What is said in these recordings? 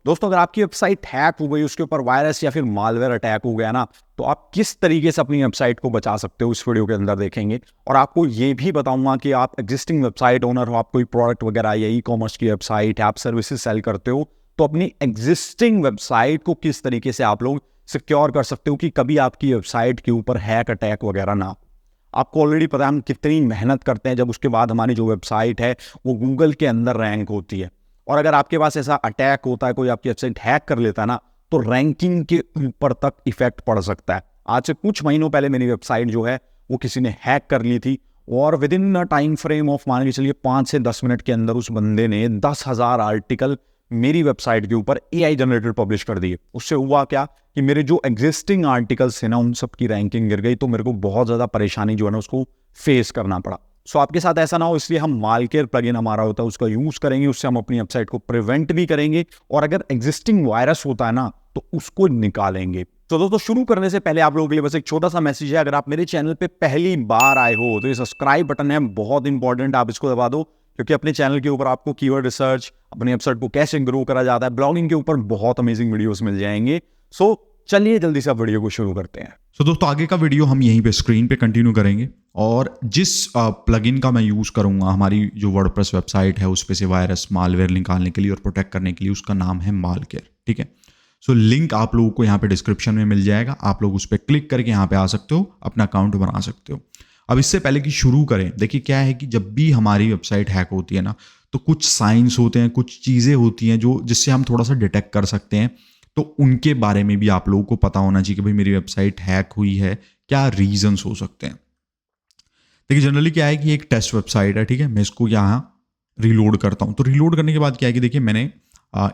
दोस्तों, अगर आपकी वेबसाइट हैक हो गई, उसके ऊपर वायरस या फिर मालवेयर अटैक हो गया ना, तो आप किस तरीके से अपनी वेबसाइट को बचा सकते हो, इस वीडियो के अंदर देखेंगे। और आपको ये भी बताऊंगा कि आप एग्जिस्टिंग वेबसाइट ओनर हो, आप कोई प्रोडक्ट वगैरह या ई कॉमर्स की वेबसाइट, ऐप सर्विसेज सेल करते हो, तो अपनी एग्जिस्टिंग वेबसाइट को किस तरीके से आप लोग सिक्योर कर सकते हो कि कभी आपकी वेबसाइट के ऊपर हैक अटैक वगैरह ना। आपको ऑलरेडी पता है हम कितनी मेहनत करते हैं जब उसके बाद हमारी जो वेबसाइट है वो गूगल के अंदर रैंक होती है। और अगर आपके पास ऐसा अटैक होता है, कोई आपकी वेबसाइट हैक कर लेता है ना, तो रैंकिंग के ऊपर तक इफेक्ट पड़ सकता है। आज से कुछ महीनों पहले मेरी वेबसाइट जो है वो किसी ने हैक कर ली थी, और with in time frame of मान के चलिए 5 से 10 मिनट के अंदर उस बंदे ने 10,000 आर्टिकल मेरी वेबसाइट के ऊपर AI जनरेटेड पब्लिश कर दिए। उससे हुआ क्या कि मेरे जो एग्जिस्टिंग आर्टिकल्स थे ना, उन सब की रैंकिंग गिर गई, तो मेरे को बहुत ज़्यादा परेशानी जो है ना उसको फेस करना पड़ा। सो आपके साथ ऐसा ना हो, इसलिए हम मालकेयर प्लगइन हमारा होता है उसका यूज करेंगे, उससे हम अपनी वेबसाइट को प्रिवेंट भी करेंगे, और अगर एग्जिस्टिंग वायरस होता है ना तो उसको निकालेंगे। तो दोस्तों, शुरू करने से पहले आप लोगों के लिए बस एक छोटा सा मैसेज है। अगर आप मेरे चैनल पे पहली बार आए हो तो ये सब्सक्राइब बटन है, बहुत इंपॉर्टेंट, आप इसको दबा दो, क्योंकि अपने चैनल के ऊपर आपको कीवर्ड रिसर्च, अपनी वेबसाइट को कैसे ग्रो करा जाता है, ब्लॉगिंग के ऊपर बहुत अमेजिंग वीडियोस मिल जाएंगे। सो चलिए जल्दी से वीडियो को शुरू करते हैं। दोस्तों, आगे का वीडियो हम यहीं पे स्क्रीन पे कंटिन्यू करेंगे, और जिस प्लगइन का मैं यूज़ करूंगा हमारी जो वर्डप्रेस वेबसाइट है उस पे से वायरस मालवेयर निकालने के लिए और प्रोटेक्ट करने के लिए, उसका नाम है मालकेयर। ठीक है, सो लिंक आप लोगों को यहाँ पे डिस्क्रिप्शन में मिल जाएगा, आप लोग उस पर क्लिक करके यहाँ पे आ सकते हो, अपना अकाउंट बना सकते हो। अब इससे पहले कि शुरू करें, देखिए क्या है कि जब भी हमारी वेबसाइट हैक होती है ना, तो कुछ साइंस होते हैं, कुछ चीज़ें होती हैं जो जिससे हम थोड़ा सा डिटेक्ट कर सकते हैं। तो उनके बारे में भी आप लोगों को पता होना चाहिए कि भाई मेरी वेबसाइट हैक हुई है, क्या रीजंस हो सकते हैं। देखिए जनरली क्या है कि एक टेस्ट वेबसाइट है, ठीक है, मैं इसको यहाँ रीलोड करता हूँ। तो रीलोड करने के बाद क्या है कि देखिए मैंने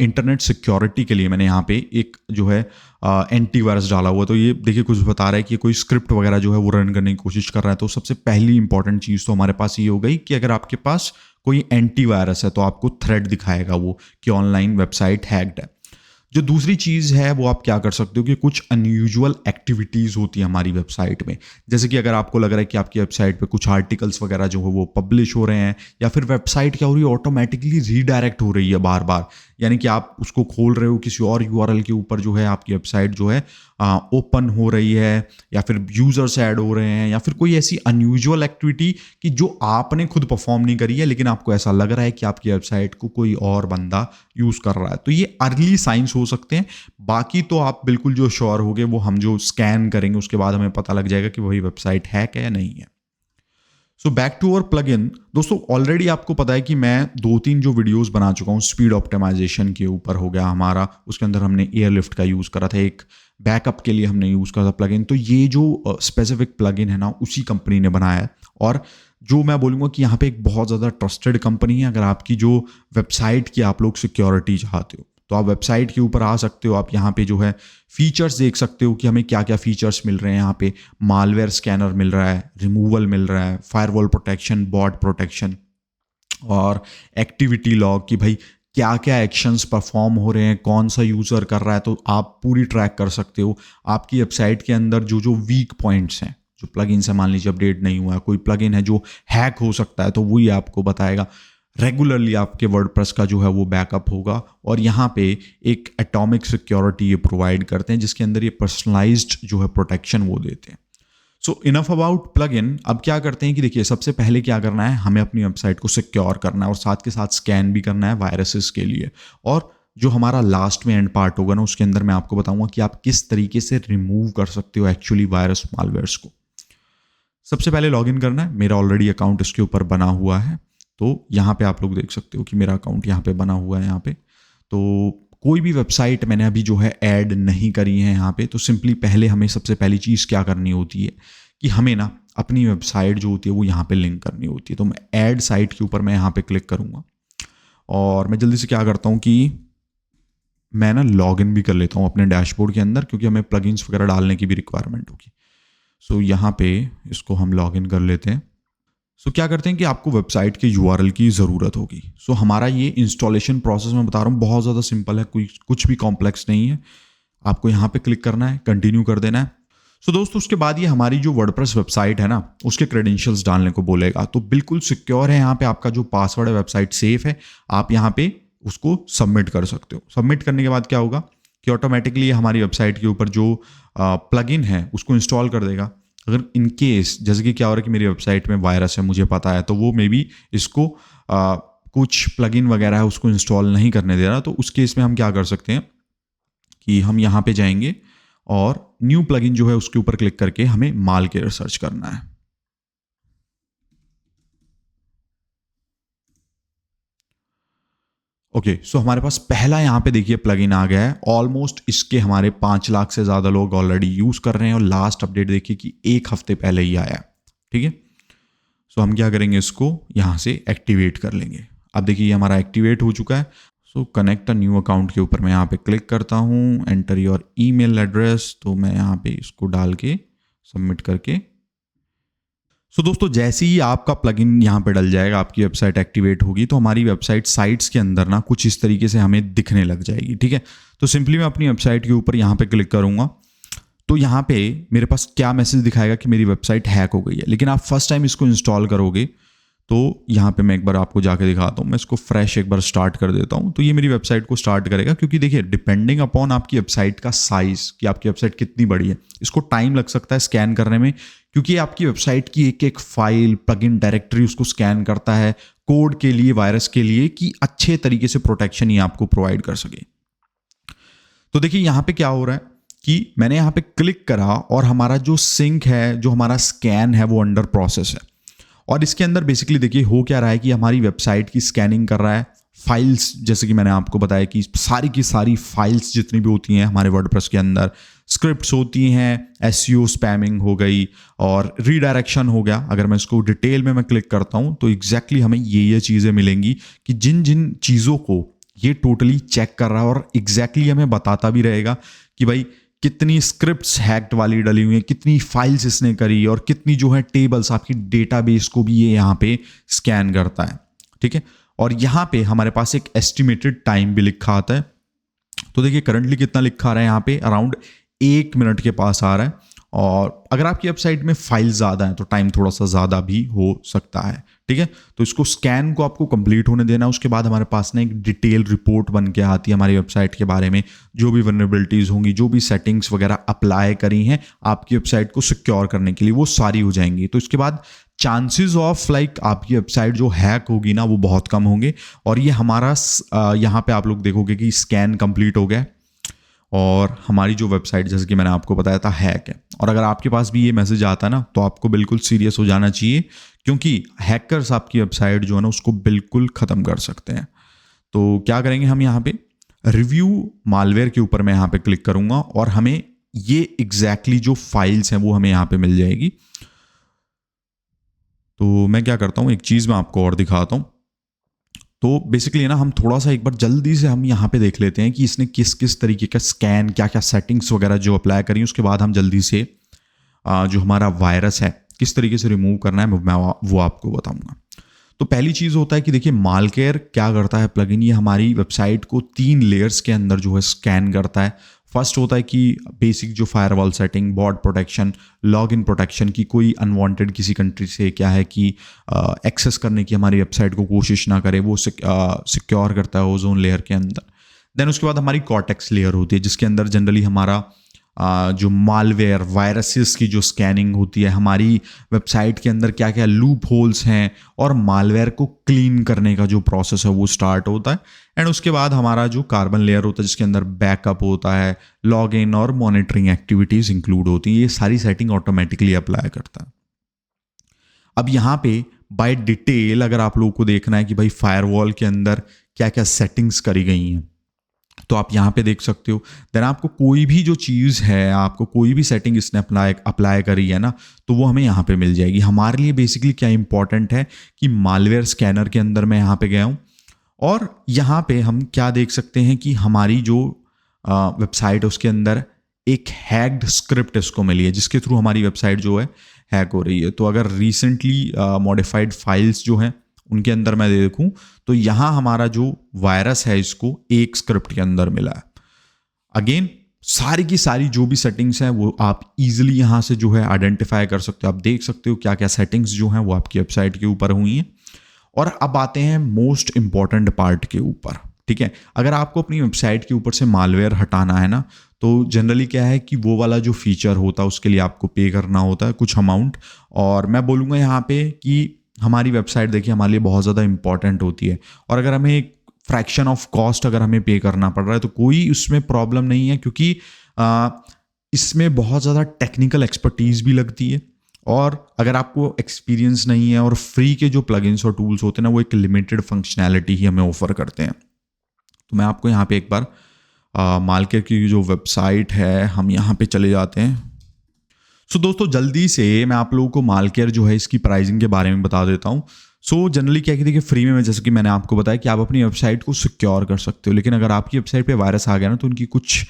इंटरनेट सिक्योरिटी के लिए मैंने यहाँ पे एक जो है एंटीवायरस डाला हुआ। तो ये देखिए कुछ बता रहा है कि कोई स्क्रिप्ट वगैरह जो है वो रन करने की कोशिश कर रहा है। तो सबसे पहली इंपॉर्टेंट चीज़ तो हमारे पास ये हो गई कि अगर आपके पास कोई एंटीवायरस है तो आपको थ्रेड दिखाएगा वो कि ऑनलाइन वेबसाइट हैक्ड है। जो दूसरी चीज़ है वो आप क्या कर सकते हो कि कुछ अनयूजुअल एक्टिविटीज़ होती है हमारी वेबसाइट में, जैसे कि अगर आपको लग रहा है कि आपकी वेबसाइट पे कुछ आर्टिकल्स वगैरह जो है वो पब्लिश हो रहे हैं, या फिर वेबसाइट क्या हो रही है, ऑटोमेटिकली रीडायरेक्ट हो रही है बार बार, यानी कि आप उसको खोल रहे हो किसी और URL के ऊपर, जो है आपकी वेबसाइट जो है ओपन हो रही है, या फिर यूजर्स ऐड हो रहे हैं, या फिर कोई ऐसी अनयूजुअल एक्टिविटी कि जो आपने खुद परफॉर्म नहीं करी है लेकिन आपको ऐसा लग रहा है कि आपकी वेबसाइट को कोई और बंदा यूज कर रहा है। तो ये अर्ली साइंस हो सकते हैं। बाकी तो आप बिल्कुल जो श्योर होगे वो हम जो स्कैन करेंगे उसके बाद हमें पता लग जाएगा कि वही वेबसाइट हैक है या नहीं है। So back to our plugin. दोस्तों, ऑलरेडी आपको पता है कि मैं 2-3 जो वीडियोस बना चुका हूँ स्पीड ऑप्टिमाइजेशन के ऊपर हो गया हमारा, उसके अंदर हमने एयरलिफ्ट का यूज़ करा था, एक बैकअप के लिए हमने यूज़ करा था प्लगइन। तो ये जो स्पेसिफिक प्लगइन है ना उसी कंपनी ने बनाया है, और जो मैं बोलूँगा कि यहाँ पे एक बहुत ज़्यादा ट्रस्टेड कंपनी है। अगर आपकी जो वेबसाइट की आप लोग सिक्योरिटी चाहते हो तो आप वेबसाइट के ऊपर आ सकते हो, आप यहाँ पे जो है फीचर्स देख सकते हो कि हमें क्या क्या फीचर्स मिल रहे हैं। यहाँ पे मालवेयर स्कैनर मिल रहा है, रिमूवल मिल रहा है, फायरवॉल प्रोटेक्शन, बॉट प्रोटेक्शन, और एक्टिविटी लॉग कि भाई क्या क्या एक्शंस परफॉर्म हो रहे हैं, कौन सा यूज़र कर रहा है, तो आप पूरी ट्रैक कर सकते हो। आपकी वेबसाइट के अंदर जो जो वीक पॉइंट्स हैं, जो प्लगइन से मान लीजिए अपडेट नहीं हुआ है, कोई प्लगइन है जो हैक हो सकता है, तो वही आपको बताएगा। रेगुलरली आपके वर्डप्रेस का जो है वो बैकअप होगा, और यहाँ पे एक एटॉमिक सिक्योरिटी ये प्रोवाइड करते हैं जिसके अंदर ये पर्सनलाइज्ड जो है प्रोटेक्शन वो देते हैं। सो इनफ अबाउट प्लगइन। अब क्या करते हैं कि देखिए सबसे पहले क्या करना है, हमें अपनी वेबसाइट को सिक्योर करना है और साथ के साथ स्कैन भी करना है वायरसेस के लिए। और जो हमारा लास्ट में एंड पार्ट होगा ना उसके अंदर मैं आपको बताऊंगा कि आप किस तरीके से रिमूव कर सकते हो एक्चुअली वायरस मालवेयर्स को। सबसे पहले लॉगिन करना है। मेरा ऑलरेडी अकाउंट इसके ऊपर बना हुआ है, तो यहाँ पे आप लोग देख सकते हो कि मेरा अकाउंट यहाँ पे बना हुआ है। यहाँ पे तो कोई भी वेबसाइट मैंने अभी जो है ऐड नहीं करी है यहाँ पे। तो सिंपली पहले हमें सबसे पहली चीज़ क्या करनी होती है कि हमें ना अपनी वेबसाइट जो होती है वो यहाँ पे लिंक करनी होती है। तो मैं ऐड साइट के ऊपर मैं यहाँ पे क्लिक करूँगा, और मैं जल्दी से क्या करता हूँ कि मैं ना लॉगिन भी कर लेता हूँ अपने डैशबोर्ड के अंदर, क्योंकि हमें प्लगइन्स वगैरह डालने की भी रिक्वायरमेंट होगी। सो यहाँ पे इसको हम लॉगिन कर लेते हैं। सो क्या करते हैं कि आपको वेबसाइट के URL की ज़रूरत होगी। सो हमारा ये इंस्टॉलेशन प्रोसेस मैं बता रहा हूँ बहुत ज़्यादा सिंपल है, कोई कुछ भी कॉम्प्लेक्स नहीं है। आपको यहाँ पे क्लिक करना है, कंटिन्यू कर देना है। सो दोस्तों, उसके बाद ये हमारी जो वर्डप्रेस वेबसाइट है ना उसके क्रेडेंशियल्स डालने को बोलेगा। तो बिल्कुल सिक्योर है, यहाँ पे आपका जो पासवर्ड है वेबसाइट सेफ है। आप यहाँ पे उसको सबमिट कर सकते हो। सबमिट करने के बाद क्या होगा कि ऑटोमेटिकली हमारी वेबसाइट के ऊपर जो प्लगइन है उसको इंस्टॉल कर देगा। अगर इन केस जैसे कि क्या हो रहा है कि मेरी वेबसाइट में वायरस है, मुझे पता है, तो वो मे बी इसको कुछ प्लगइन वगैरह है उसको इंस्टॉल नहीं करने दे रहा, तो उस केस में हम क्या कर सकते हैं कि हम यहाँ पे जाएंगे और न्यू प्लगइन जो है उसके ऊपर क्लिक करके हमें मालवेयर सर्च करना है। ओके, सो हमारे पास पहला यहाँ पे देखिए प्लगइन आ गया है। ऑलमोस्ट इसके हमारे 5 लाख से ज़्यादा लोग ऑलरेडी यूज़ कर रहे हैं और लास्ट अपडेट देखिए कि 1 हफ्ते पहले ही आया है। ठीक है, सो हम क्या करेंगे, इसको यहाँ से एक्टिवेट कर लेंगे। अब देखिए ये हमारा एक्टिवेट हो चुका है। सो कनेक्ट अ न्यू अकाउंट के ऊपर मैं यहाँ पे क्लिक करता हूँ, एंटर योर ईमेल एड्रेस, तो मैं यहाँ पे इसको डाल के सबमिट करके सो दोस्तों जैसे ही आपका प्लगइन यहाँ पे डल जाएगा, आपकी वेबसाइट एक्टिवेट होगी, तो हमारी वेबसाइट साइट्स के अंदर ना कुछ इस तरीके से हमें दिखने लग जाएगी। ठीक है, तो सिंपली मैं अपनी वेबसाइट के ऊपर यहाँ पे क्लिक करूँगा, तो यहाँ पे मेरे पास क्या मैसेज दिखाएगा कि मेरी वेबसाइट हैक हो गई है। लेकिन आप फर्स्ट टाइम इसको इंस्टॉल करोगे तो यहाँ पे मैं एक बार आपको जाके दिखाता हूँ। मैं इसको फ्रेश एक बार स्टार्ट कर देता हूँ, तो ये मेरी वेबसाइट को स्टार्ट करेगा। क्योंकि देखिए डिपेंडिंग अपॉन आपकी वेबसाइट का साइज कि आपकी वेबसाइट कितनी बड़ी है, इसको टाइम लग सकता है स्कैन करने में, क्योंकि आपकी वेबसाइट की एक एक फाइल, प्लगइन, डायरेक्टरी उसको स्कैन करता है कोड के लिए, वायरस के लिए, कि अच्छे तरीके से प्रोटेक्शन ये आपको प्रोवाइड कर सके। तो देखिए यहाँ पे क्या हो रहा है कि मैंने यहाँ पे क्लिक करा और हमारा जो सिंक है, जो हमारा स्कैन है, वो अंडर प्रोसेस है। और इसके अंदर बेसिकली देखिए हो क्या रहा है कि हमारी वेबसाइट की स्कैनिंग कर रहा है। फाइल्स, जैसे कि मैंने आपको बताया कि सारी की सारी फाइल्स जितनी भी होती हैं हमारे वर्डप्रेस के अंदर, स्क्रिप्ट्स होती हैं, एसईओ स्पैमिंग हो गई और रीडायरेक्शन हो गया। अगर मैं इसको डिटेल में क्लिक करता हूँ तो एग्जैक्टली हमें ये चीज़ें मिलेंगी कि जिन जिन चीज़ों को ये टोटली चेक कर रहा है और एग्जैक्टली हमें बताता भी रहेगा कि भाई कितनी स्क्रिप्ट्स हैक्ड वाली डली हुई हैं, कितनी फाइल्स इसने करी, और कितनी जो है टेबल्स, आपकी डेटाबेस को भी ये यहाँ पे स्कैन करता है। ठीक है, और यहाँ पे हमारे पास एक एस्टिमेटेड टाइम भी लिखा आता है। तो देखिए करंटली कितना लिखा आ रहा है यहाँ पे, अराउंड 1 मिनट के पास आ रहा है। और अगर आपकी वेबसाइट में फाइल ज़्यादा है तो टाइम थोड़ा सा ज़्यादा भी हो सकता है। ठीक है, तो इसको स्कैन को आपको कंप्लीट होने देना। उसके बाद हमारे पास ना एक डिटेल रिपोर्ट बन के आती है हमारी वेबसाइट के बारे में, जो भी वल्नरेबिलिटीज़ होंगी, जो भी सेटिंग्स वगैरह अप्लाई करी हैं आपकी वेबसाइट को सिक्योर करने के लिए, वो सारी हो जाएंगी। तो इसके बाद चांसेस ऑफ लाइक आपकी वेबसाइट जो हैक होगी ना वो बहुत कम होंगे। और ये हमारा यहाँ पे आप लोग देखोगे कि स्कैन कंप्लीट हो गया और हमारी जो वेबसाइट, जैसे कि मैंने आपको बताया था, हैक है। और अगर आपके पास भी ये मैसेज आता है ना तो आपको बिल्कुल सीरियस हो जाना चाहिए, क्योंकि हैकर्स आपकी वेबसाइट जो है ना उसको बिल्कुल ख़त्म कर सकते हैं। तो क्या करेंगे हम, यहाँ पे रिव्यू मालवेयर के ऊपर मैं यहाँ पे क्लिक करूँगा और हमें ये एग्जैक्टली जो फाइल्स हैं वो हमें यहाँ पे मिल जाएगी। तो मैं क्या करता हूँ, एक चीज़ मैं आपको और दिखाता हूँ। तो बेसिकली ना हम थोड़ा सा एक बार जल्दी से हम यहाँ पे देख लेते हैं कि इसने किस किस तरीके का स्कैन, क्या क्या सेटिंग्स वगैरह जो अप्लाई करी, उसके बाद हम जल्दी से जो हमारा वायरस है किस तरीके से रिमूव करना है मैं वो आपको बताऊंगा। तो पहली चीज़ होता है कि देखिए मालवेयर क्या करता है प्लगइन, ये हमारी वेबसाइट को 3 लेयर्स के अंदर जो है स्कैन करता है। फर्स्ट होता है कि बेसिक जो firewall setting, bot protection, login protection, की कोई अनवांटेड किसी कंट्री से क्या है कि एक्सेस करने की हमारी वेबसाइट को कोशिश ना करे, वो सिक्योर करता है ओजोन लेयर के अंदर। देन उसके बाद हमारी कॉर्टेक्स लेयर होती है जिसके अंदर जनरली हमारा जो मालवेयर, वायरसेस की जो स्कैनिंग होती है, हमारी वेबसाइट के अंदर क्या क्या लूप होल्स हैं और मालवेयर को क्लीन करने का जो प्रोसेस है वो स्टार्ट होता है। एंड उसके बाद हमारा जो कार्बन लेयर होता है जिसके अंदर बैकअप होता है, लॉग इन और मॉनिटरिंग एक्टिविटीज़ इंक्लूड होती हैं। ये सारी सेटिंग ऑटोमेटिकली अप्लाई करता है। अब यहाँ पे बाय डिटेल अगर आप लोगों को देखना है कि भाई फायरवॉल के अंदर क्या क्या सेटिंग्स करी गई हैं तो आप यहाँ पे देख सकते हो। देन आपको कोई भी जो चीज़ है, आपको कोई भी सेटिंग इसने अप्लाई करी है ना तो वो हमें यहाँ पे मिल जाएगी। हमारे लिए बेसिकली क्या इंपॉर्टेंट है कि मालवेयर स्कैनर के अंदर मैं यहाँ पे गया हूँ और यहाँ पे हम क्या देख सकते हैं कि हमारी जो वेबसाइट है उसके अंदर एक हैक्ड स्क्रिप्ट इसको मिली है जिसके थ्रू हमारी वेबसाइट जो है हैक हो रही है। तो अगर रिसेंटली मॉडिफाइड फाइल्स जो हैं उनके अंदर मैं देखूं तो यहाँ हमारा जो वायरस है इसको एक स्क्रिप्ट के अंदर मिला है। अगेन सारी की सारी जो भी सेटिंग्स हैं वो आप इजीली यहाँ से जो है आइडेंटिफाई कर सकते हो। आप देख सकते हो क्या क्या सेटिंग्स जो हैं वो आपकी वेबसाइट के ऊपर हुई हैं। और अब आते हैं मोस्ट इंपॉर्टेंट पार्ट के ऊपर। ठीक है। अगर आपको अपनी वेबसाइट के ऊपर से मालवेयर हटाना है ना, तो जनरली क्या है कि वो वाला जो फीचर होता है उसके लिए आपको पे करना होता है कुछ अमाउंट। और मैं बोलूँगा यहाँ पे कि हमारी वेबसाइट देखिए हमारे लिए बहुत ज़्यादा इंपॉर्टेंट होती है, और अगर हमें एक फ्रैक्शन ऑफ कॉस्ट अगर हमें पे करना पड़ रहा है तो कोई उसमें प्रॉब्लम नहीं है, क्योंकि इसमें बहुत ज़्यादा टेक्निकल एक्सपर्टीज़ भी लगती है। और अगर आपको एक्सपीरियंस नहीं है, और फ्री के जो प्लगइन्स और टूल्स होते हैं ना वो एक लिमिटेड फंक्शनैलिटी ही हमें ऑफर करते हैं। तो मैं आपको यहाँ पे एक बार मालकेयर की जो वेबसाइट है हम यहाँ पे चले जाते हैं। सो दोस्तों जल्दी से मैं आप लोगों को मालकेयर जो है इसकी प्राइसिंग के बारे में बता देता हूँ। सो जनरली क्या कि देखिए फ्री में जैसे कि मैंने आपको बताया कि आप अपनी वेबसाइट को सिक्योर कर सकते हो, लेकिन अगर आपकी वेबसाइट पे वायरस आ गया ना तो उनकी कुछ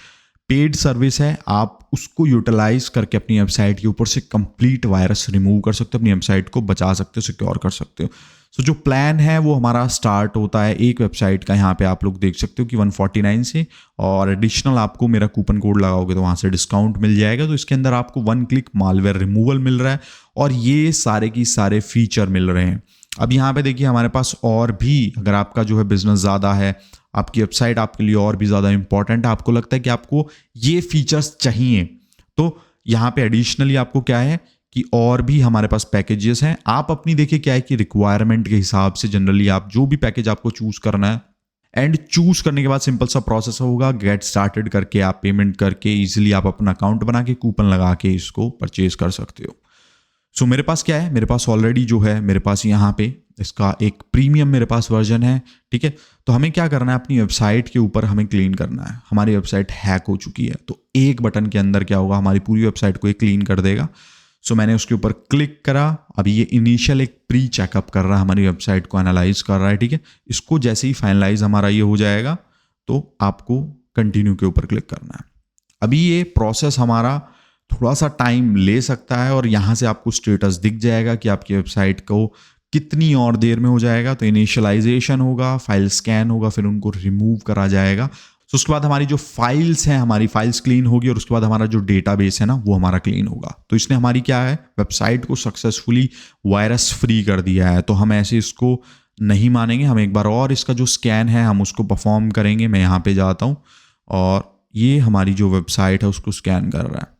पेड सर्विस है, आप उसको यूटिलाइज करके अपनी वेबसाइट के ऊपर से कंप्लीट वायरस रिमूव कर सकते हो, अपनी वेबसाइट को बचा सकते हो, सिक्योर कर सकते हो। सो जो प्लान है वो हमारा स्टार्ट होता है एक वेबसाइट का, यहाँ पे आप लोग देख सकते हो कि 149 से, और एडिशनल आपको मेरा कूपन कोड लगाओगे तो वहाँ से डिस्काउंट मिल जाएगा। तो इसके अंदर आपको 1 क्लिक मालवेयर रिमूवल मिल रहा है और ये सारे की सारे फीचर मिल रहे हैं। अब यहाँ पे देखिए हमारे पास और भी, अगर आपका जो है बिजनेस ज़्यादा है, आपकी वेबसाइट आपके लिए और भी ज़्यादा इंपॉर्टेंट है, आपको लगता है कि आपको ये फीचर्स चाहिए, तो यहाँ पे एडिशनली आपको क्या है कि और भी हमारे पास पैकेजेस हैं। आप अपनी देखिए क्या है कि रिक्वायरमेंट के हिसाब से जनरली आप जो भी पैकेज आपको चूज करना है, एंड चूज करने के बाद सिंपल सा प्रोसेस होगा, गेट स्टार्टेड करके आप पेमेंट करके इजीली आप अपना अकाउंट बना के कूपन लगा के इसको परचेज कर सकते हो। सो मेरे पास क्या है, मेरे पास ऑलरेडी जो है मेरे पास यहाँ पे इसका एक प्रीमियम मेरे पास वर्जन है, ठीक है। तो हमें क्या करना है, अपनी वेबसाइट के ऊपर हमें क्लीन करना है। हमारी वेबसाइट हैक हो चुकी है, तो एक बटन के अंदर क्या होगा, हमारी पूरी वेबसाइट को ये क्लीन कर देगा। सो मैंने उसके ऊपर क्लिक करा, अभी ये इनिशियल एक प्री चेकअप कर रहा है, हमारी वेबसाइट को एनालाइज कर रहा है, ठीक है। इसको जैसे ही फाइनलाइज हमारा ये हो जाएगा तो आपको कंटिन्यू के ऊपर क्लिक करना है। अभी ये प्रोसेस हमारा थोड़ा सा टाइम ले सकता है, और यहाँ से आपको स्टेटस दिख जाएगा कि आपकी वेबसाइट को कितनी और देर में हो जाएगा। तो इनिशियलाइजेशन होगा, फाइल स्कैन होगा, फिर उनको रिमूव करा जाएगा। तो उसके बाद हमारी जो फाइल्स हैं, हमारी फाइल्स क्लीन होगी, और उसके बाद हमारा जो डेटाबेस है ना वो हमारा क्लीन होगा। तो इसने हमारी क्या है, वेबसाइट को सक्सेसफुली वायरस फ्री कर दिया है। तो हम ऐसे इसको नहीं मानेंगे, हम एक बार और इसका जो स्कैन है हम उसको परफॉर्म करेंगे। मैं यहाँ पे जाता हूँ और ये हमारी जो वेबसाइट है उसको स्कैन कर रहा है।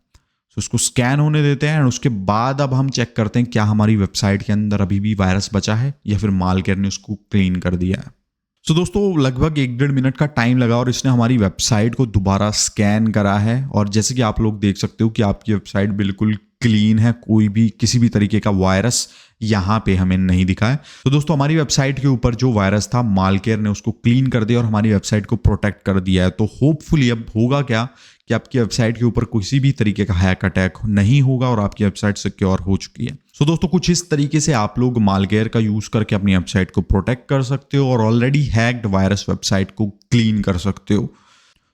तो उसको स्कैन होने देते हैं, और उसके बाद अब हम चेक करते हैं क्या हमारी वेबसाइट के अंदर अभी भी वायरस बचा है या फिर मालकेयर ने उसको क्लीन कर दिया है। सो दोस्तों लगभग 1-1.5 मिनट का टाइम लगा और इसने हमारी वेबसाइट को दोबारा स्कैन करा है, और जैसे कि आप लोग देख सकते हो कि आपकी वेबसाइट बिल्कुल क्लीन है, कोई भी किसी भी तरीके का वायरस यहाँ पे हमें नहीं दिखा है। तो दोस्तों हमारी वेबसाइट के ऊपर जो वायरस था मालकेयर ने उसको क्लीन कर दिया और हमारी वेबसाइट को प्रोटेक्ट कर दिया है। तो होपफुली अब होगा क्या कि आपकी वेबसाइट के ऊपर किसी भी तरीके का हैक अटैक नहीं होगा और आपकी वेबसाइट सिक्योर हो चुकी है। सो दोस्तों कुछ इस तरीके से आप लोग मालकेयर का यूज करके अपनी वेबसाइट को प्रोटेक्ट कर सकते हो और ऑलरेडी हैक्ड वायरस वेबसाइट को क्लीन कर सकते हो।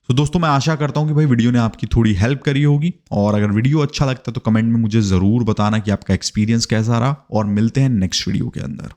तो दोस्तों मैं आशा करता हूं कि भाई वीडियो ने आपकी थोड़ी हेल्प करी होगी, और अगर वीडियो अच्छा लगता है तो कमेंट में मुझे ज़रूर बताना कि आपका एक्सपीरियंस कैसा रहा, और मिलते हैं नेक्स्ट वीडियो के अंदर।